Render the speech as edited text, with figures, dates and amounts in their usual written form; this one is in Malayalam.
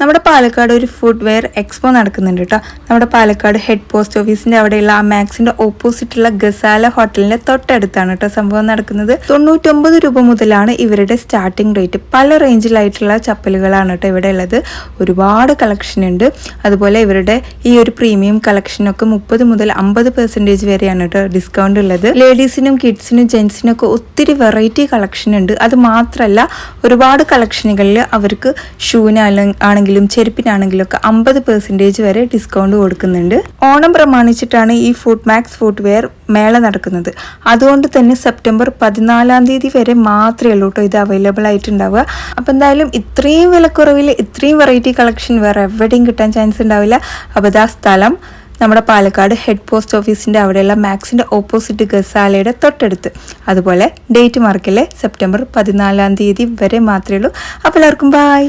നമ്മുടെ പാലക്കാട് ഒരു ഫുഡ് വെയർ എക്സ്പോ നടക്കുന്നുണ്ട് കേട്ടോ. നമ്മുടെ പാലക്കാട് ഹെഡ് പോസ്റ്റ് ഓഫീസിന്റെ അവിടെയുള്ള ആ മാക്സിന്റെ ഓപ്പോസിറ്റുള്ള ഗസാല ഹോട്ടലിന്റെ തൊട്ടടുത്താണ് കേട്ടോ സംഭവം നടക്കുന്നത്. 99 രൂപ മുതലാണ് ഇവരുടെ സ്റ്റാർട്ടിംഗ് റേറ്റ്. പല റേഞ്ചിലായിട്ടുള്ള ചപ്പലുകളാണ് കേട്ടോ ഇവിടെ ഉള്ളത്. ഒരുപാട് കളക്ഷൻ ഉണ്ട്. അതുപോലെ ഇവരുടെ ഈ ഒരു പ്രീമിയം കളക്ഷനൊക്കെ 30 മുതൽ 50% വരെയാണ് കേട്ടോ ഡിസ്കൗണ്ട് ഉള്ളത്. ലേഡീസിനും കിഡ്സിനും ജെൻസിനും ഒക്കെ ഒത്തിരി വെറൈറ്റി കളക്ഷൻ ഉണ്ട്. അത് മാത്രമല്ല ഒരുപാട് കളക്ഷനുകളിൽ അവർക്ക് ഷൂവിനാണെങ്കിലും ചെരുപ്പിനാണെങ്കിലും ഒക്കെ 50% വരെ ഡിസ്കൗണ്ട് കൊടുക്കുന്നുണ്ട്. ഓണം പ്രമാണിച്ചിട്ടാണ് ഈ ഫുഡ് മാക്സ് ഫുഡ് വെയർ മേള നടക്കുന്നത്. അതുകൊണ്ട് തന്നെ സെപ്റ്റംബർ 14 വരെ മാത്രമേ ഉള്ളൂ കേട്ടോ ഇത് അവൈലബിൾ ആയിട്ടുണ്ടാവുക. അപ്പം എന്തായാലും ഇത്രയും വിലക്കുറവിൽ ഇത്രയും വെറൈറ്റി കളക്ഷൻ വേറെ എവിടെയും കിട്ടാൻ ചാൻസ് ഉണ്ടാവില്ല. അപ്പോൾ ഇതാ സ്ഥലം നമ്മുടെ പാലക്കാട് ഹെഡ് പോസ്റ്റ് ഓഫീസിൻ്റെ അവിടെയുള്ള മാക്സിൻ്റെ ഓപ്പോസിറ്റ് ഗസാലയുടെ തൊട്ടടുത്ത്. അതുപോലെ ഡേറ്റ് മാർക്കിലെ സെപ്റ്റംബർ 14 വരെ മാത്രമേ ഉള്ളൂ. അപ്പോൾ എല്ലാവർക്കും ബായ്.